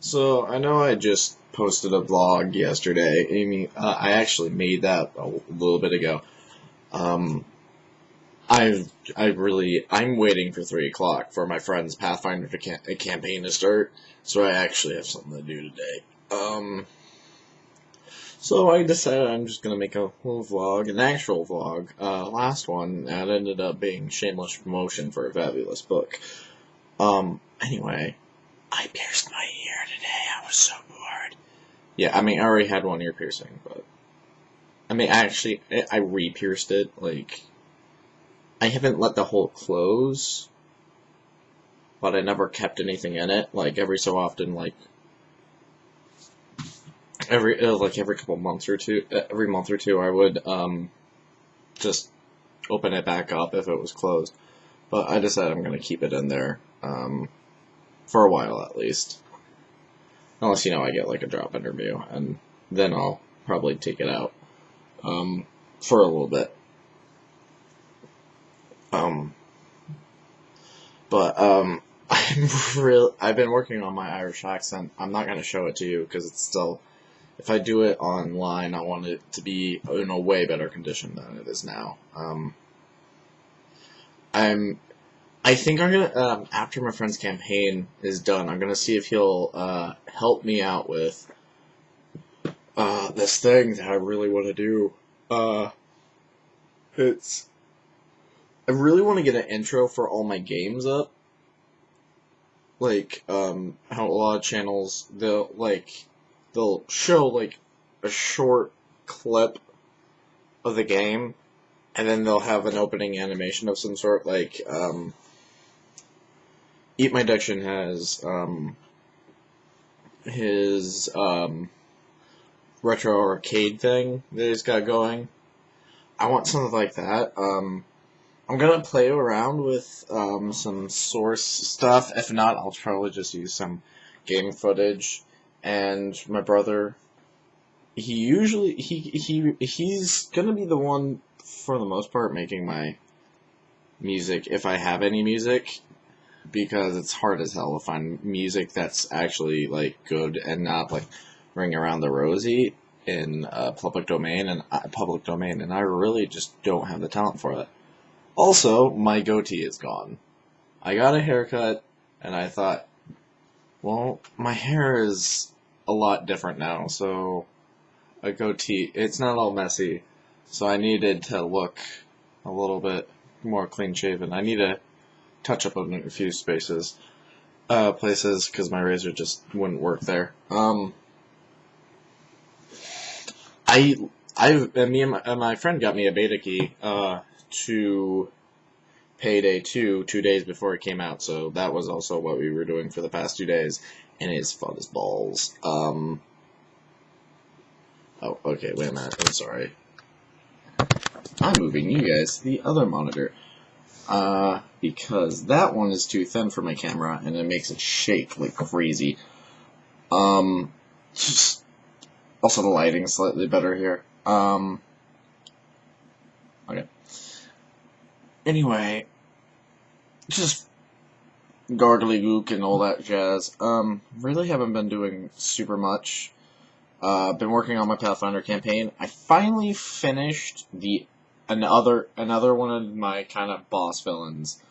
So I know I just posted a vlog yesterday. I actually made that a little bit ago. Um, I'm waiting for 3 o'clock for my friend's Pathfinder campaign to start. So I actually have something to do today. So I decided I'm just gonna make a little vlog, an actual vlog. Last one that ended up being shameless promotion for a fabulous book. Anyway, I pierced my ear today. I was so bored. Yeah, I already had one ear piercing, but I re-pierced it. Like, I haven't let the hole close, but I never kept anything in it. Like every so often, every couple months or two, every month or two, I would just open it back up if it was closed. But I decided I'm gonna keep it in there for a while at least. Unless, I get like a job interview, and then I'll probably take it out for a little bit. But I've been working on my Irish accent. I'm not going to show it to you because it's still, if I do it online, I want it to be in a way better condition than it is now. I think I'm gonna, after my friend's campaign is done, I'm gonna see if he'll help me out with this thing that I really want to do. It's I really want to get an intro for all my games up. Like, how a lot of channels they'll show like a short clip of the game, and then they'll have an opening animation of some sort. Like, Eat My Diction has his retro arcade thing that he's got going. I want something like that. I'm gonna play around with some source stuff. If not, I'll probably just use some game footage. And my brother, he's gonna be the one for the most part making my music if I have any music, because it's hard as hell to find music that's actually like good and not like ring around the rosy in public domain, and I really just don't have the talent for that. Also, my goatee is gone. I got a haircut, and I thought, well, my hair is a lot different now, so a goatee, it's not all messy, so I needed to look a little bit more clean-shaven. I need to touch up on a few places, because my razor just wouldn't work there. Me and my friend got me a beta key, to Payday 2 days before it came out, so that was also what we were doing for the past 2 days, and it's fun as balls. Oh, okay, wait a minute, I'm sorry. I'm moving you guys to the other monitor, because that one is too thin for my camera, and it makes it shake like crazy. Just, also the lighting's slightly better here. Okay. Anyway, just gargly gook and all that jazz. Really haven't been doing super much. Been working on my Pathfinder campaign. I finally finished another one of my kind of boss villains.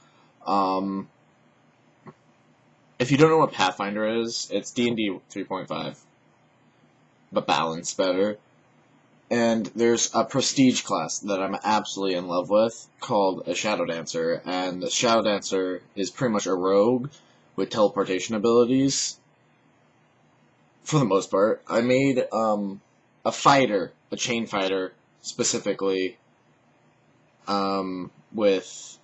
If you don't know what Pathfinder is, it's D&D 3.5, but balanced better. And there's a prestige class that I'm absolutely in love with called a Shadow Dancer, and the Shadow Dancer is pretty much a rogue with teleportation abilities. For the most part, I made a fighter, a chain fighter specifically, with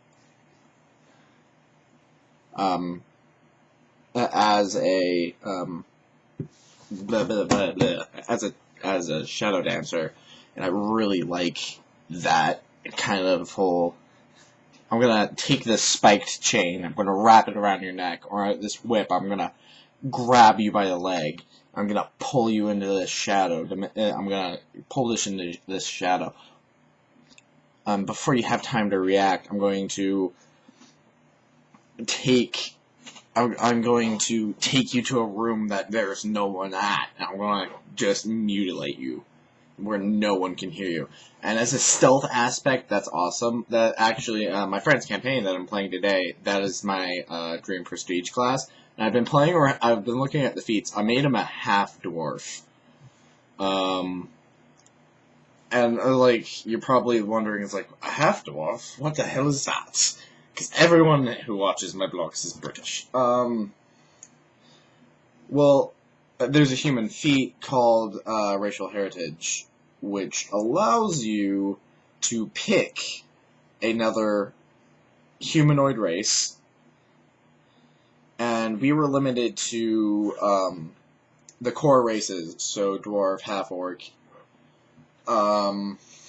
as a blah, blah, blah, blah, as a Shadow Dancer, and I really like that kind of whole. I'm gonna take this spiked chain, I'm gonna wrap it around your neck, or this whip, I'm gonna grab you by the leg, I'm gonna pull you into this shadow, I'm gonna pull this into this shadow. Before you have time to react, I'm going to take I'm going to take you to a room that there's no one at, and I'm going to just mutilate you, where no one can hear you. And as a stealth aspect, that's awesome. That actually, my friend's campaign that I'm playing today, that is my Dream Prestige class. And I've been looking at the feats. I made him a half dwarf. And like, you're probably wondering, it's like, a half dwarf? What the hell is that? Because everyone who watches my vlogs is British. Well, there's a human feat called racial heritage, which allows you to pick another humanoid race, and we were limited to the core races, so dwarf, half-orc,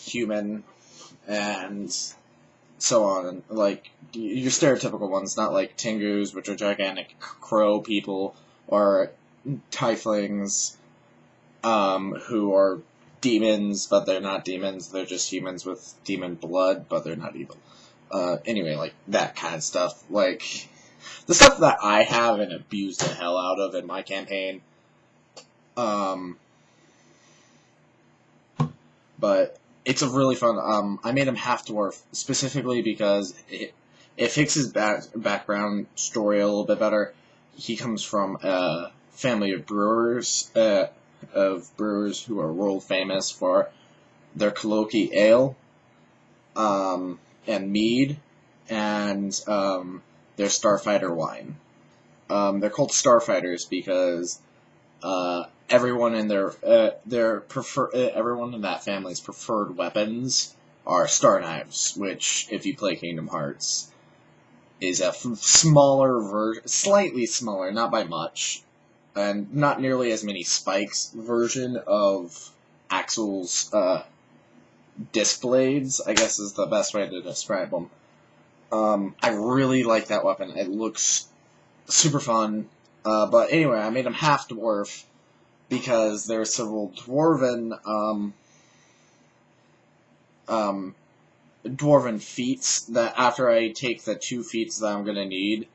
human, and so on. Like, your stereotypical ones, not like Tengus, which are gigantic crow people, or tieflings, who are demons, but they're not demons, they're just humans with demon blood, but they're not evil. Anyway, like, that kind of stuff. Like, the stuff that I have and abuse the hell out of in my campaign. But it's a really fun, I made him half-dwarf, specifically because it fixes background story a little bit better. He comes from a family of brewers, who are world famous for their Coloki ale, and mead, and, their Starfighter wine. They're called Starfighters because, everyone in everyone in that family's preferred weapons are star knives, which, if you play Kingdom Hearts, is a smaller version, slightly smaller, not by much, and not nearly as many spikes version of Axel's disc blades, I guess is the best way to describe them. I really like that weapon. It looks super fun. But anyway, I made him half dwarf because there are several dwarven feats that after I take the 2 feats that I'm gonna need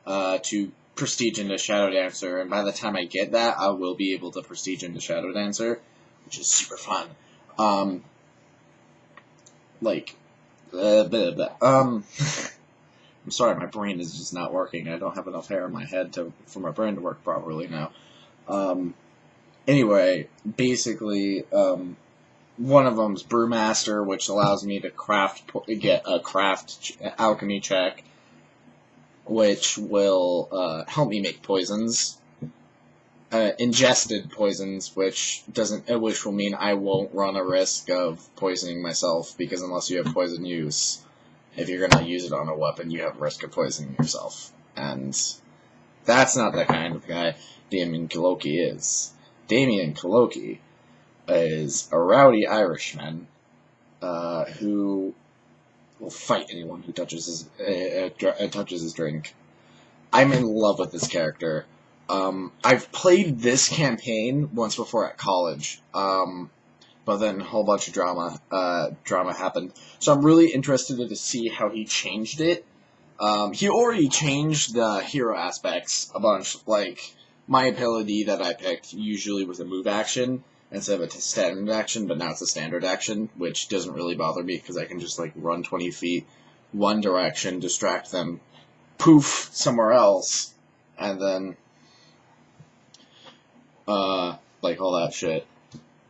to prestige into Shadow Dancer, and by the time I get that, I will be able to prestige into Shadow Dancer, which is super fun. I'm sorry, my brain is just not working. I don't have enough hair in my head for my brain to work properly now. Anyway, basically, one of them's Brewmaster, which allows me to get a craft alchemy check, which will help me make poisons, ingested poisons, which will mean I won't run a risk of poisoning myself, because unless you have poison use, if you're gonna use it on a weapon, you have risk of poisoning yourself, and that's not the kind of guy Damien Coloki is. Damien Coloki is a rowdy Irishman who will fight anyone who touches his drink. I'm in love with this character. I've played this campaign once before at college, but then a whole bunch of drama happened. So I'm really interested to see how he changed it. He already changed the hero aspects a bunch. Like, my ability that I picked usually was a move action instead of a standard action, but now it's a standard action, which doesn't really bother me because I can just, like, run 20 feet one direction, distract them, poof, somewhere else, and then, like, all that shit.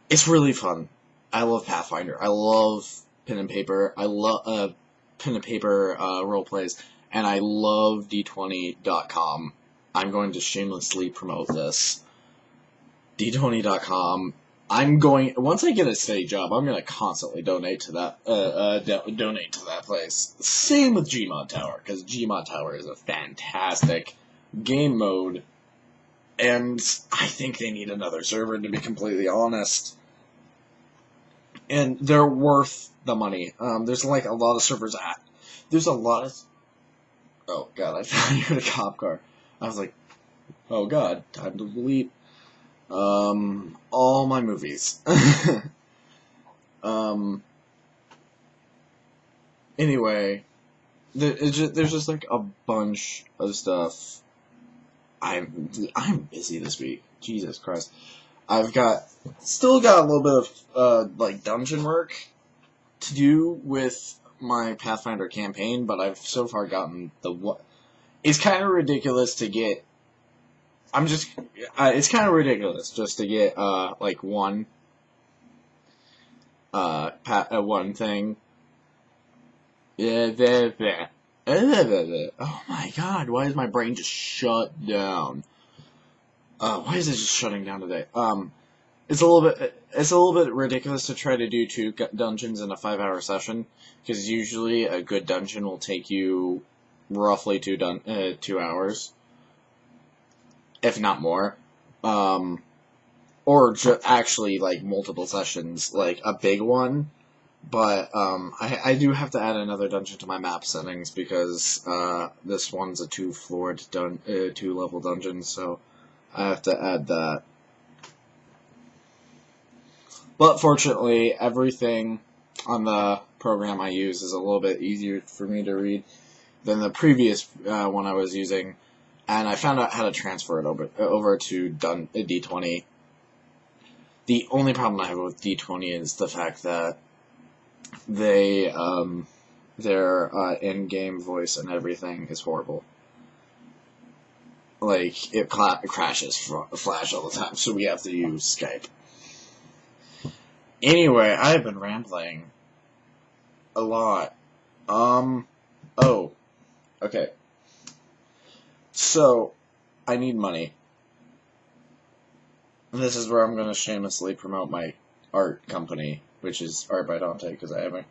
It's really fun. I love Pathfinder. I love pen and paper. I love, pen and paper, roleplays, and I love D20.com. I'm going to shamelessly promote this. D20.com. Once I get a steady job, I'm going to constantly donate to that place. Same with Gmod Tower, because Gmod Tower is a fantastic game mode, and I think they need another server, to be completely honest. And they're worth the money. There's, like, a lot of servers there's a lot of... Oh, God, I thought you had a cop car. I was like, oh, God, time to delete all my movies. Anyway, there's just like a bunch of stuff I'm busy this week. Jesus Christ. I've still got a little bit of, like, dungeon work to do with my Pathfinder campaign, but I've so far gotten it's kind of ridiculous to get, it's kind of ridiculous just to get, like, one thing. Oh my god, why is my brain just shut down? Why is it just shutting down today? It's a little bit ridiculous to try to do 2 dungeons in a 5-hour session, because usually a good dungeon will take you roughly 2 hours, if not more. Or actually, like, multiple sessions, like a big one. But I do have to add another dungeon to my map settings, because this one's a 2-level dungeon, so I have to add that. But fortunately, everything on the program I use is a little bit easier for me to read than the previous one I was using, and I found out how to transfer it over to D20. The only problem I have with D20 is the fact that their in-game voice and everything is horrible. Like, it crashes Flash all the time, so we have to use Skype. Anyway, I've been rambling a lot. Oh, okay. So, I need money. This is where I'm going to shamelessly promote my art company, which is Art by Dante, because I haven't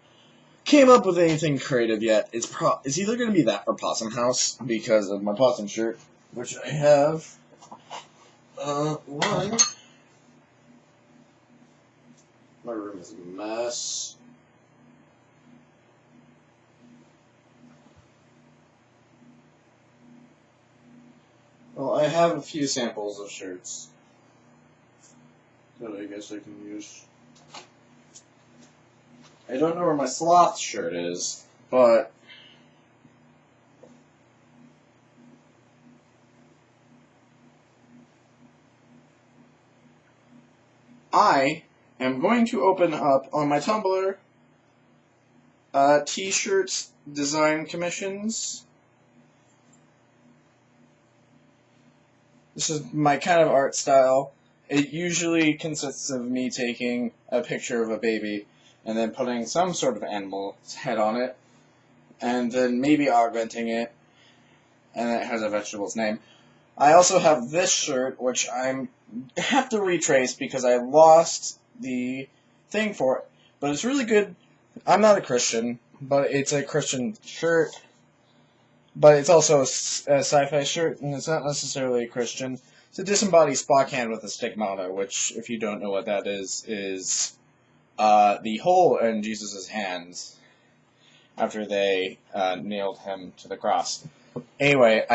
came up with anything creative yet. It's either going to be that or Possum House, because of my possum shirt, which I have one. My room is a mess. Well, I have a few samples of shirts that I guess I can use. I don't know where my sloth shirt is, but I am going to open up on my Tumblr t-shirts design commissions. This is my kind of art style. It usually consists of me taking a picture of a baby and then putting some sort of animal's head on it, and then maybe augmenting it, and it has a vegetable's name. I also have this shirt, which I have to retrace because I lost the thing for it, but it's really good. I'm not a Christian, but it's a Christian shirt, but it's also a sci-fi shirt, and it's not necessarily a Christian. It's a disembodied Spock hand with a stigmata, which, if you don't know what that is the hole in Jesus' hands after they nailed him to the cross. Anyway,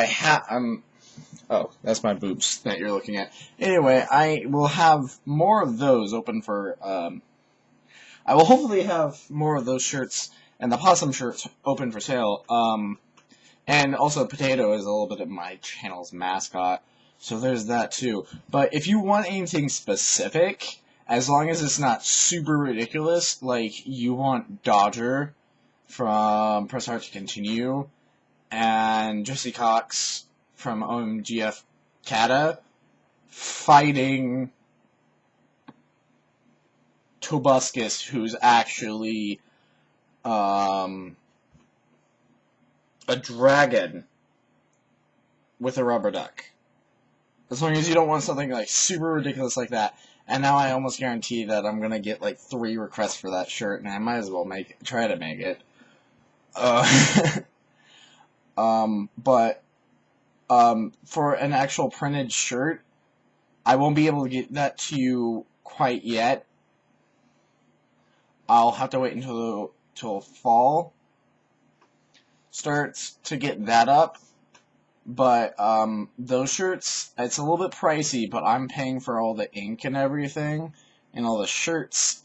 oh, that's my boobs that you're looking at. Anyway, I will have more of those open for, I will hopefully have more of those shirts and the possum shirts open for sale. And also Potato is a little bit of my channel's mascot, so there's that too. But if you want anything specific, as long as it's not super ridiculous, like you want Dodger from Press Start to Continue, and Jesse Cox from OMGF Kata fighting Tobuscus, who's actually a dragon with a rubber duck. As long as you don't want something like super ridiculous like that. And now I almost guarantee that I'm gonna get like 3 requests for that shirt, and I might as well try to make it. But for an actual printed shirt, I won't be able to get that to you quite yet. I'll have to wait until fall starts to get that up. But those shirts, it's a little bit pricey, but I'm paying for all the ink and everything, and all the shirts,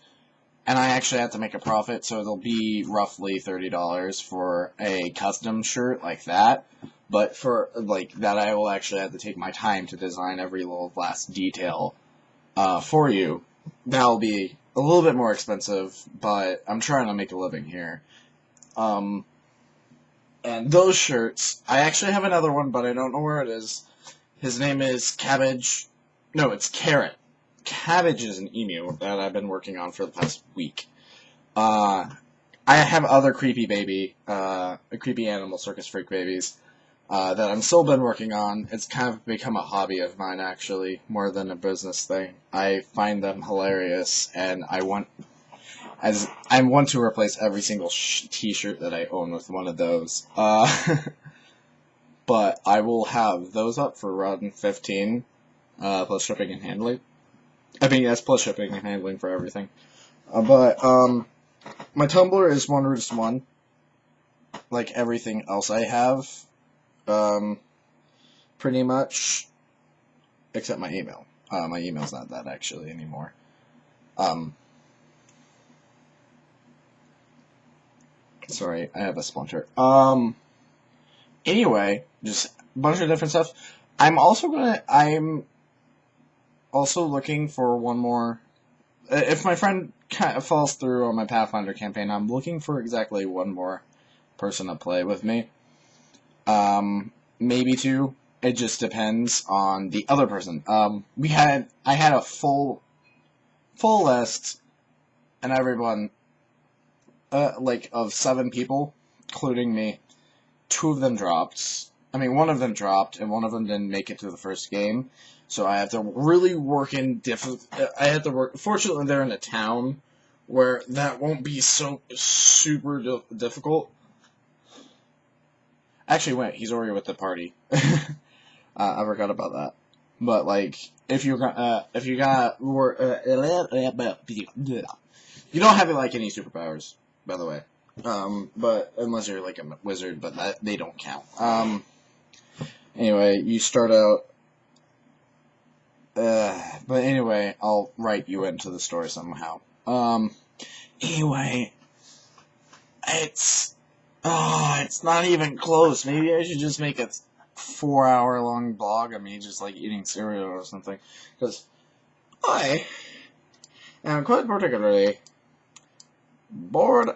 and I actually have to make a profit, so it'll be roughly $30 for a custom shirt like that. But for, like, that I will actually have to take my time to design every little last detail for you. That'll be a little bit more expensive, but I'm trying to make a living here. And those shirts, I actually have another one, but I don't know where it is. His name is Cabbage. No, it's Carrot. Cabbage is an emu that I've been working on for the past week. I have other creepy animal circus freak babies that I'm still been working on. It's kind of become a hobby of mine, actually, more than a business thing. I find them hilarious, and I want to replace every single t-shirt that I own with one of those. But I will have those up for around 15, plus shipping and handling. I mean, yes, plus shipping and handling for everything. But my Tumblr is OneRoots1, like everything else I have, pretty much, except my email. My email's not that, actually, anymore. Sorry, I have a splinter. Anyway, just a bunch of different stuff. I'm also looking for one more. If my friend kind of falls through on my Pathfinder campaign, I'm looking for exactly one more person to play with me. Maybe two. It just depends on the other person. I had a full list, and everyone, of 7 people, including me. 2 of them dropped. I mean, one of them dropped, and one of them didn't make it to the first game. So I have to really work fortunately, they're in a town where that won't be so super difficult. Actually, wait, he's already with the party. I forgot about that. But, like, if you don't have, like, any superpowers, by the way. But, unless you're, like, a wizard, but they don't count. Anyway, you start out, but anyway, I'll write you into the story somehow. Anyway, it's not even close. Maybe I should just make a 4-hour-long blog of me just, like, eating cereal or something. Because I am quite particularly bored.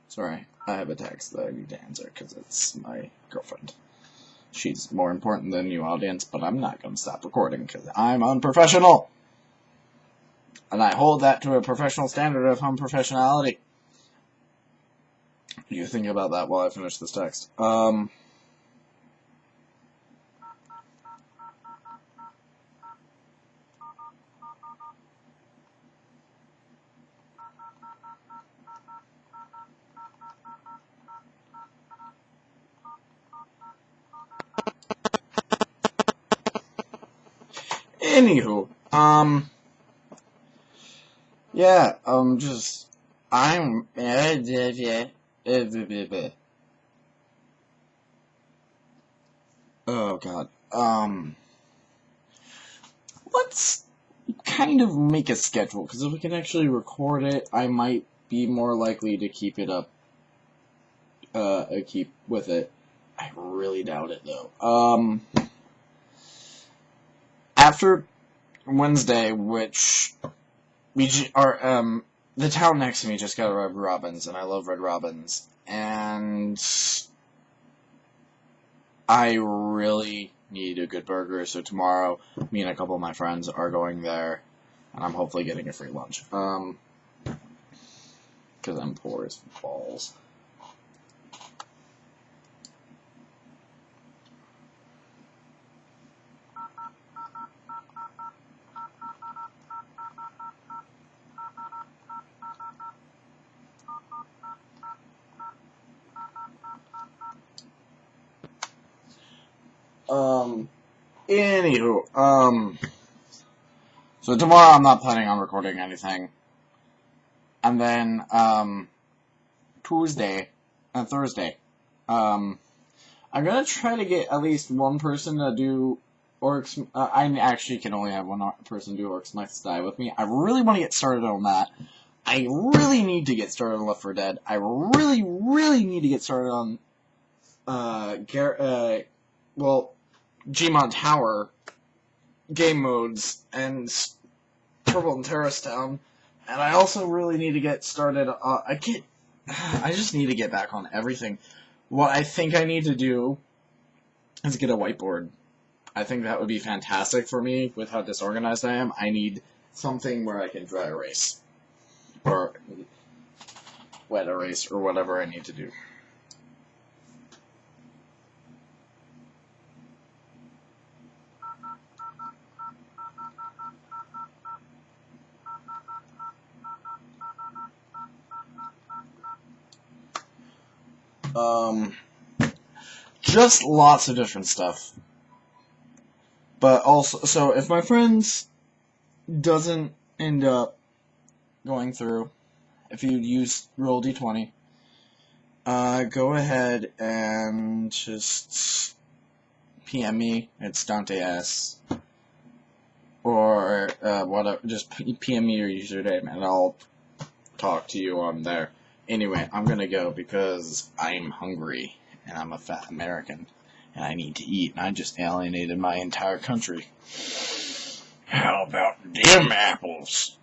Sorry, I have a text that I need to answer because it's my girlfriend. She's more important than you, audience, but I'm not going to stop recording because I'm unprofessional. And I hold that to a professional standard of unprofessionality. You think about that while I finish this text. Anywho, yeah, oh god, let's kind of make a schedule, because if we can actually record it, I might be more likely to keep it up, keep with it. I really doubt it, though. After Wednesday, which the town next to me just got a Red Robin's, and I love Red Robin's, and I really need a good burger, so tomorrow, me and a couple of my friends are going there, and I'm hopefully getting a free lunch, because I'm poor as balls. Anywho, so tomorrow I'm not planning on recording anything. And then, Tuesday and Thursday, I'm gonna try to get at least one person to do Oryx, I actually can only have one person do Oryx Must Die with me. I really want to get started on that. I really need to get started on Left 4 Dead. I really, really need to get started on, Gmod Tower game modes and Purple and Terrace Town. And I also really need to get started, I just need to get back on everything. What I think I need to do is get a whiteboard. I think that would be fantastic for me with how disorganized I am. I need something where I can dry erase. Or wet erase, or whatever I need to do. Just lots of different stuff. But also, so if my friends doesn't end up going through, if you use roll d20, go ahead and just PM me. It's Dante S. Or whatever. Just PM me your username, and I'll talk to you on there. Anyway, I'm gonna go because I'm hungry, and I'm a fat American, and I need to eat, and I just alienated my entire country. How about them apples?